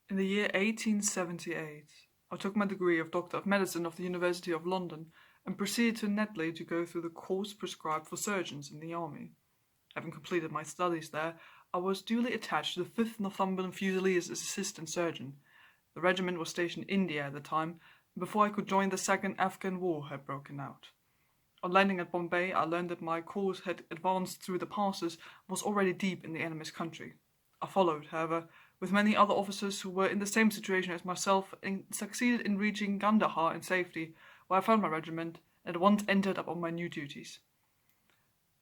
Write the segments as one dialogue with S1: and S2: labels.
S1: In the year 1878, I took my degree of Doctor of Medicine of the University of London and proceeded to Netley to go through the course prescribed for surgeons in the army. Having completed my studies there, I was duly attached to the 5th Northumberland Fusiliers as assistant surgeon. The regiment was stationed in India at the time, and before I could join the Second Afghan War had broken out. On landing at Bombay, I learned that my course had advanced through the passes and was already deep in the enemy's country. I followed, however, with many other officers who were in the same situation as myself and succeeded in reaching Kandahar in safety, where I found my regiment and at once entered upon my new duties.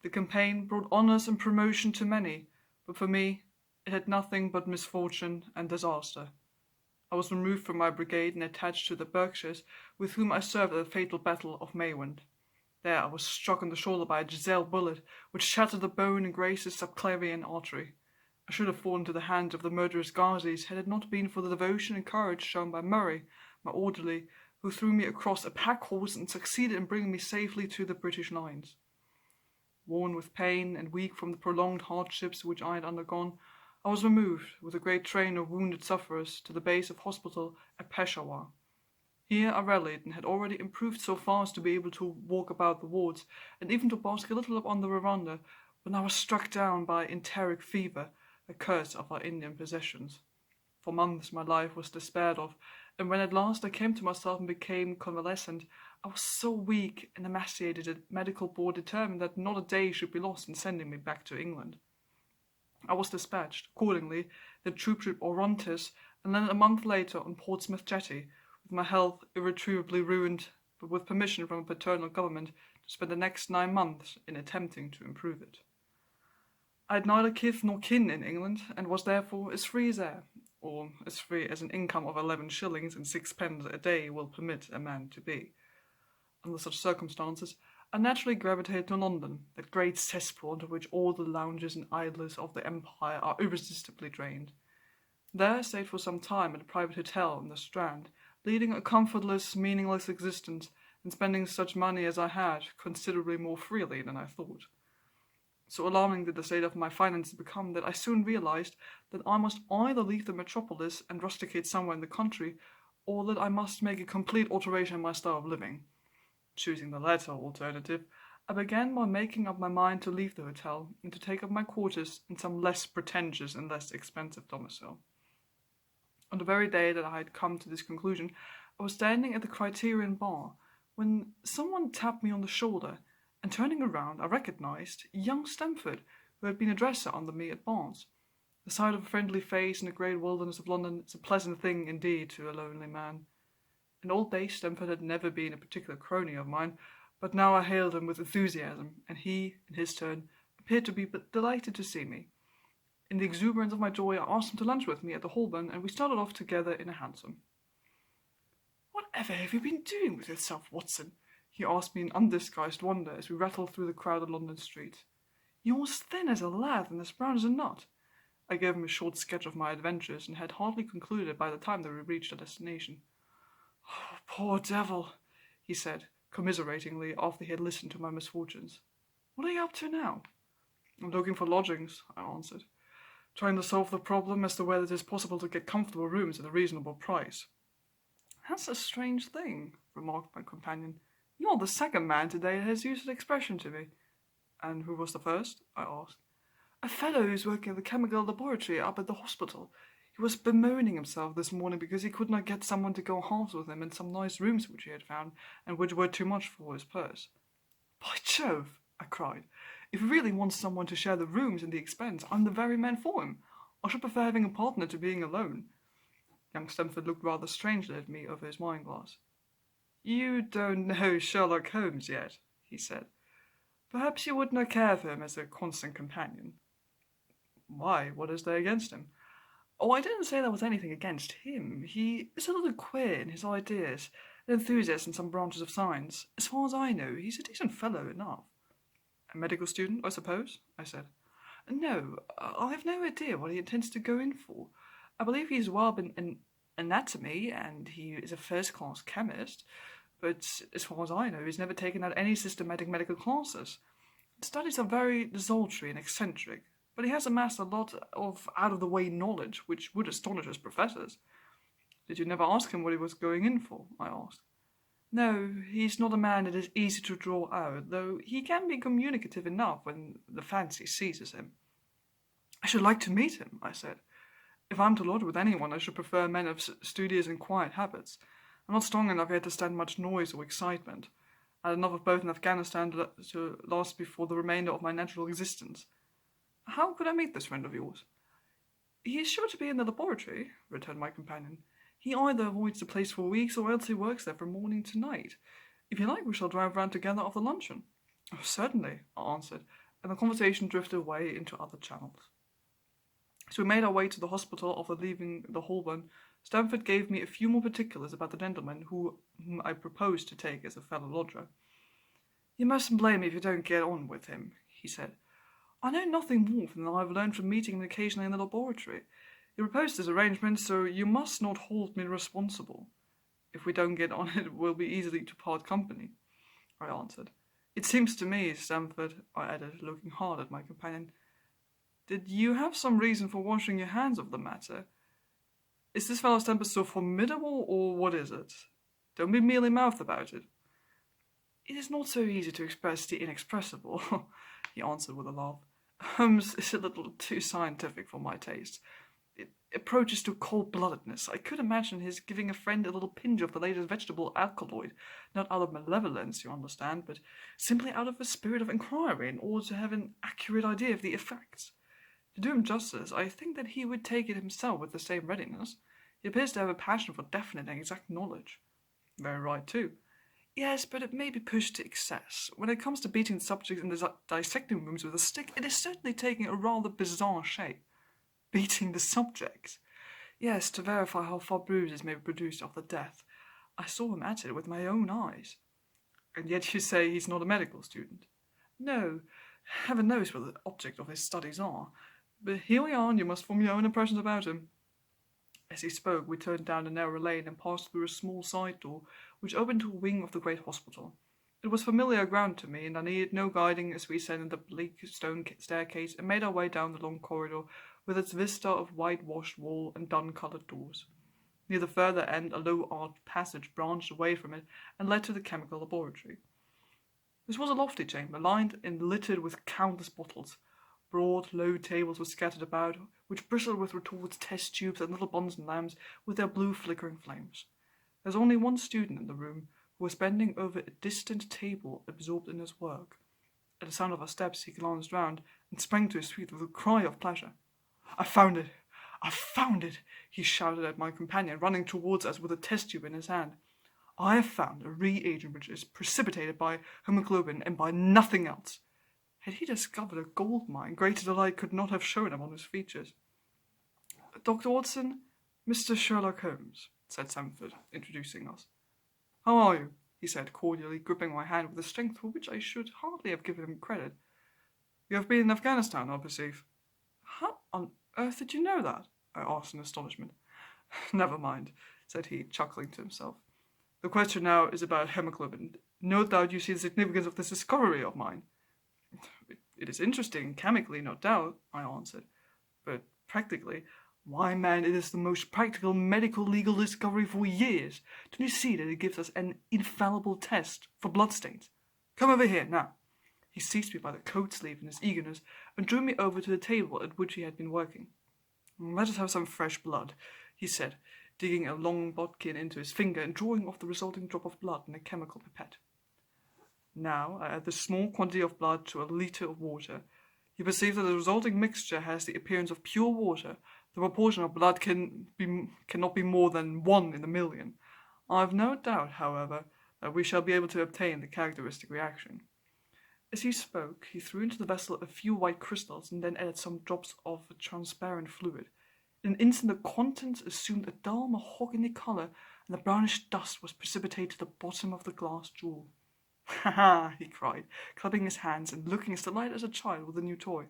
S1: The campaign brought honours and promotion to many, but for me it had nothing but misfortune and disaster. I was removed from my brigade and attached to the Berkshires, with whom I served at the fatal battle of Maiwand. There I was struck on the shoulder by a Giselle bullet, which shattered the bone and grazed the subclavian artery. I should have fallen into the hands of the murderous Ghazis had it not been for the devotion and courage shown by Murray, my orderly, who threw me across a pack horse and succeeded in bringing me safely to the British lines. Worn with pain and weak from the prolonged hardships which I had undergone, I was removed, with a great train of wounded sufferers, to the base of hospital at Peshawar. Here I rallied and had already improved so far as to be able to walk about the wards, and even to bask a little upon the veranda, when I was struck down by enteric fever, a curse of our Indian possessions. For months my life was despaired of, and when at last I came to myself and became convalescent, I was so weak and emaciated that the medical board determined that not a day should be lost in sending me back to England. I was dispatched, accordingly, the troop Orontes, and landed a month later on Portsmouth jetty, with my health irretrievably ruined, but with permission from a paternal government to spend the next 9 months in attempting to improve it. I had neither kith nor kin in England, and was therefore as free as air, or as free as an income of 11 shillings and 6 pence a day will permit a man to be. Under such circumstances, I naturally gravitated to London, that great cesspool into which all the loungers and idlers of the empire are irresistibly drained. There I stayed for some time at a private hotel in the Strand, leading a comfortless, meaningless existence, and spending such money as I had considerably more freely than I thought. So alarming did the state of my finances become that I soon realized that I must either leave the metropolis and rusticate somewhere in the country, or that I must make a complete alteration in my style of living. Choosing the latter alternative, I began by making up my mind to leave the hotel and to take up my quarters in some less pretentious and less expensive domicile. On the very day that I had come to this conclusion, I was standing at the Criterion bar, when someone tapped me on the shoulder, and turning around I recognized young Stamford, who had been a dresser under me at Barnes. The sight of a friendly face in the great wilderness of London is a pleasant thing indeed to a lonely man. In old days Stamford had never been a particular crony of mine, but now I hailed him with enthusiasm, and he, in his turn, appeared to be delighted to see me. In the exuberance of my joy, I asked him to lunch with me at the Holborn, and we started off together in a hansom. "Whatever have you been doing with yourself, Watson?" he asked me in undisguised wonder as we rattled through the crowded London streets. "You're as thin as a lath and as brown as a nut." I gave him a short sketch of my adventures, and had hardly concluded by the time that we reached our destination. "Oh, poor devil," he said, commiseratingly, after he had listened to my misfortunes. "What are you up to now?" "I'm looking for lodgings," I answered, "trying to solve the problem as to whether it is possible to get comfortable rooms at a reasonable price." "That's a strange thing," remarked my companion. "You're the second man today that has used that expression to me." "And who was the first?" I asked. "A fellow who's working at the chemical laboratory up at the hospital. He was bemoaning himself this morning because he could not get someone to go halves with him in some nice rooms which he had found, and which were too much for his purse." "By Jove!" I cried. "If he really wants someone to share the rooms and the expense, I'm the very man for him. I should prefer having a partner to being alone." Young Stamford looked rather strangely at me over his wine-glass. "You don't know Sherlock Holmes yet," he said. "Perhaps you would not care for him as a constant companion." "Why, what is there against him?" "Oh, I didn't say there was anything against him. He is a little queer in his ideas, an enthusiast in some branches of science. As far as I know, he's a decent fellow enough." "A medical student, I suppose?" I said. "No, I have no idea what he intends to go in for. I believe he is well in anatomy, and he is a first-class chemist, but as far as I know, he's never taken out any systematic medical classes. His studies are very desultory and eccentric, but he has amassed a lot of out-of-the-way knowledge which would astonish his professors. Did you never ask him what he was going in for? I asked. No, he's not a man it is easy to draw out, though he can be communicative enough when the fancy seizes him. I should like to meet him, I said. If I'm to lodge with anyone, I should prefer men of studious and quiet habits. I'm not strong enough yet to stand much noise or excitement. I had enough of both in Afghanistan to last me for the remainder of my natural existence. How could I meet this friend of yours? He is sure to be in the laboratory, returned my companion. He either avoids the place for weeks, or else he works there from morning to night. If you like, we shall drive round together after luncheon. Oh, certainly, I answered, and the conversation drifted away into other channels. As we made our way to the hospital after leaving the Holborn, Stamford gave me a few more particulars about the gentleman whom I proposed to take as a fellow lodger. You mustn't blame me if you don't get on with him, he said. I know nothing more than I've learned from meeting him occasionally in the laboratory. He proposed this arrangement, so you must not hold me responsible. If we don't get on, it will be easy to part company, I answered. It seems to me, Stamford, I added, looking hard at my companion, did you have some reason for washing your hands of the matter? Is this fellow's temper so formidable, or what is it? Don't be mealy-mouthed about it. It is not so easy to express the inexpressible, he answered with a laugh. Holmes is a little too scientific for my taste. It approaches to cold-bloodedness. I could imagine his giving a friend a little pinch of the latest vegetable alkaloid, not out of malevolence, you understand, but simply out of a spirit of inquiry in order to have an accurate idea of the effects. To do him justice, I think that he would take it himself with the same readiness. He appears to have a passion for definite and exact knowledge. Very right, too. Yes, but it may be pushed to excess. When it comes to beating the subjects in the dissecting rooms with a stick, it is certainly taking a rather bizarre shape. Beating the subjects? Yes, to verify how far bruises may be produced after death. I saw him at it with my own eyes. And yet you say he's not a medical student? No, heaven knows what the object of his studies are. But here we are, and you must form your own impressions about him. As he spoke, we turned down a narrow lane and passed through a small side door, which opened to a wing of the great hospital. It was familiar ground to me, and I needed no guiding as we ascended the bleak stone staircase and made our way down the long corridor with its vista of whitewashed wall and dun-coloured doors. Near the further end, a low-arched passage branched away from it and led to the chemical laboratory. This was a lofty chamber, lined and littered with countless bottles. Broad, low tables were scattered about, which bristled with retorts, test tubes, and little Bunsen lamps with their blue flickering flames. There was only one student in the room, who was bending over a distant table, absorbed in his work. At the sound of our steps, he glanced round and sprang to his feet with a cry of pleasure. I found it! I found it! He shouted at my companion, running towards us with a test tube in his hand. I have found a reagent which is precipitated by hemoglobin and by nothing else. Had he discovered a gold mine, greater delight could not have shown upon his features. Dr. Watson, Mr. Sherlock Holmes, said Stamford, introducing us. How are you? He said, cordially, gripping my hand with a strength for which I should hardly have given him credit. You have been in Afghanistan, I perceive. How on earth did you know that? I asked in astonishment. Never mind, said he, chuckling to himself. The question now is about hemoglobin. No doubt you see the significance of this discovery of mine. It is interesting, chemically, no doubt, I answered. But practically, why, man, it is the most practical medical legal discovery for years. Don't you see that it gives us an infallible test for bloodstains? Come over here, now. He seized me by the coat sleeve in his eagerness and drew me over to the table at which he had been working. Let us have some fresh blood, he said, digging a long bodkin into his finger and drawing off the resulting drop of blood in a chemical pipette. Now I add this small quantity of blood to a litre of water. You perceive that the resulting mixture has the appearance of pure water. The proportion of blood cannot be more than 1 in a million. I have no doubt, however, that we shall be able to obtain the characteristic reaction. As he spoke, he threw into the vessel a few white crystals and then added some drops of a transparent fluid. In an instant the contents assumed a dull mahogany colour, and the brownish dust was precipitated to the bottom of the glass jewel. Ha ha! He cried, clapping his hands and looking as delighted as a child with a new toy.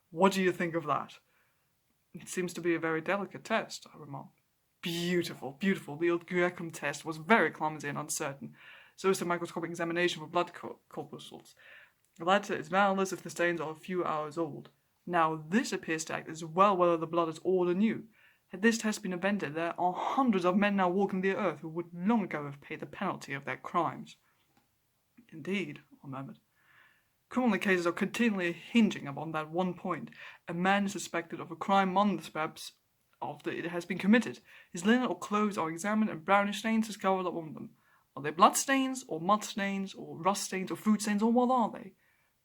S1: What do you think of that? It seems to be a very delicate test, I remarked. Beautiful, beautiful. The old Guercum test was very clumsy and uncertain. So is the microscopic examination for blood corpuscles. The latter is valueless if the stains are a few hours old. Now, this appears to act as well whether the blood is old or new. Had this test been invented, there are hundreds of men now walking the earth who would long ago have paid the penalty of their crimes. Indeed, I murmured. Criminal cases are continually hinging upon that one point. A man is suspected of a crime months, perhaps, after it has been committed. His linen or clothes are examined, and brownish stains discovered upon them. Are they blood stains, or mud stains, or rust stains, or food stains, or what are they?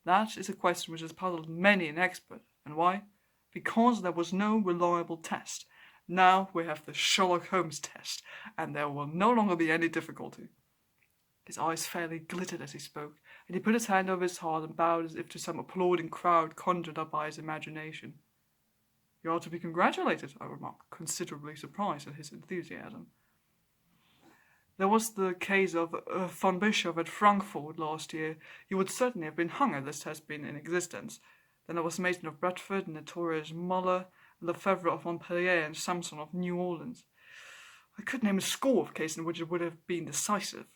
S1: That is a question which has puzzled many an expert. And why? Because there was no reliable test. Now we have the Sherlock Holmes test, and there will no longer be any difficulty. His eyes fairly glittered as he spoke, and he put his hand over his heart and bowed as if to some applauding crowd conjured up by his imagination. You are to be congratulated, I remarked, considerably surprised at his enthusiasm. There was the case of von Bischoff at Frankfurt last year. He would certainly have been hung if this test had been in existence. Then there was Mason of Bradford, Notorious Muller, Lefebvre of Montpellier, and Samson of New Orleans. I could name a score of cases in which it would have been decisive.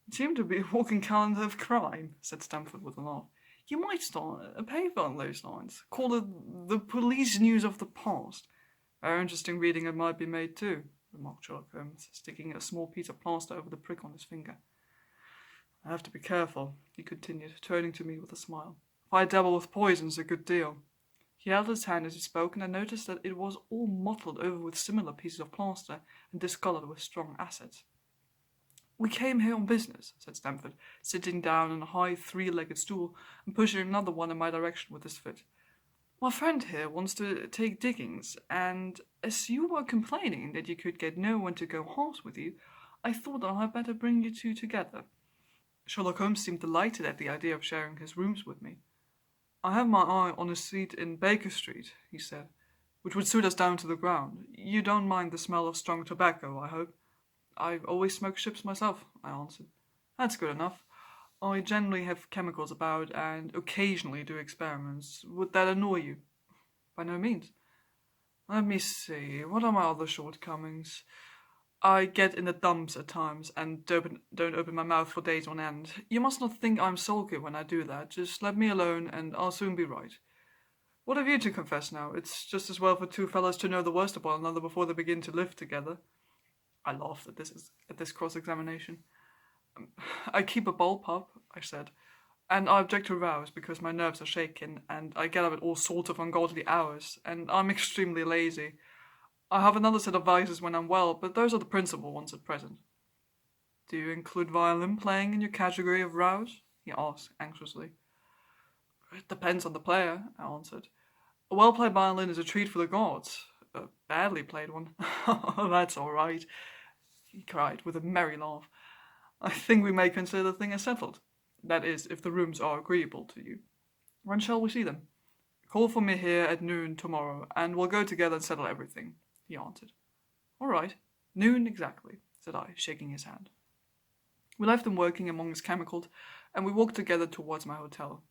S1: It seemed to be a walking calendar of crime, said Stamford with a laugh. You might start a paper on those lines. Call it the police news of the past. Very interesting reading it might be made too, remarked Sherlock Holmes, sticking a small piece of plaster over the prick on his finger. I have to be careful, he continued, turning to me with a smile. I dabble with poisons a good deal. He held his hand as he spoke, and I noticed that it was all mottled over with similar pieces of plaster and discoloured with strong acids. We came here on business, said Stamford, sitting down on a high three-legged stool and pushing another one in my direction with his foot. My friend here wants to take diggings, and as you were complaining that you could get no one to go halves with you, I thought that I had better bring you two together. Sherlock Holmes seemed delighted at the idea of sharing his rooms with me. I have my eye on a seat in Baker Street, he said, which would suit us down to the ground. You don't mind the smell of strong tobacco, I hope? I always smoke ships myself, I answered. That's good enough. I generally have chemicals about and occasionally do experiments. Would that annoy you? By no means. Let me see. What are my other shortcomings? I get in the dumps at times and don't open my mouth for days on end. You must not think I'm sulky when I do that. Just let me alone and I'll soon be right. What have you to confess now? It's just as well for two fellows to know the worst of one another before they begin to live together. I laughed at this cross-examination. I keep a bullpup, I said, and I object to rows because my nerves are shaken, and I get up at all sorts of ungodly hours, and I'm extremely lazy. I have another set of vices when I'm well, but those are the principal ones at present. Do you include violin playing in your category of rows? He asked anxiously. It depends on the player, I answered. A well-played violin is a treat for the gods. A badly played one. Oh, that's all right, he cried with a merry laugh. I think we may consider the thing as settled. That is, if the rooms are agreeable to you. When shall we see them? Call for me here at noon tomorrow, and we'll go together and settle everything, he answered. All right, noon exactly, said I, shaking his hand. We left him working among his chemicals, and we walked together towards my hotel.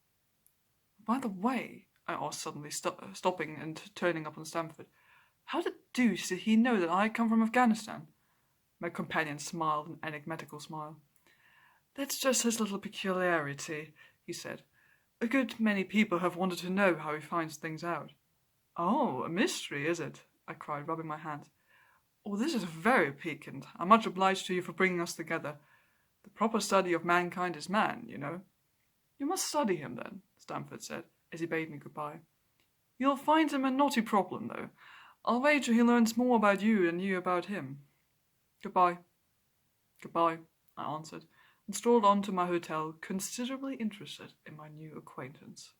S1: By the way, I asked suddenly, stopping and turning up on Stamford, how the deuce did he know that I come from Afghanistan? My companion smiled an enigmatical smile. That's just his little peculiarity, he said. A good many people have wanted to know how he finds things out. Oh, a mystery, is it? I cried, rubbing my hands. Oh, this is very piquant. I'm much obliged to you for bringing us together. The proper study of mankind is man, you know. You must study him, then, Stamford said, as he bade me goodbye. You'll find him a knotty problem, though. I'll wager he learns more about you than you about him. Goodbye. Goodbye, I answered, and strolled on to my hotel, considerably interested in my new acquaintance.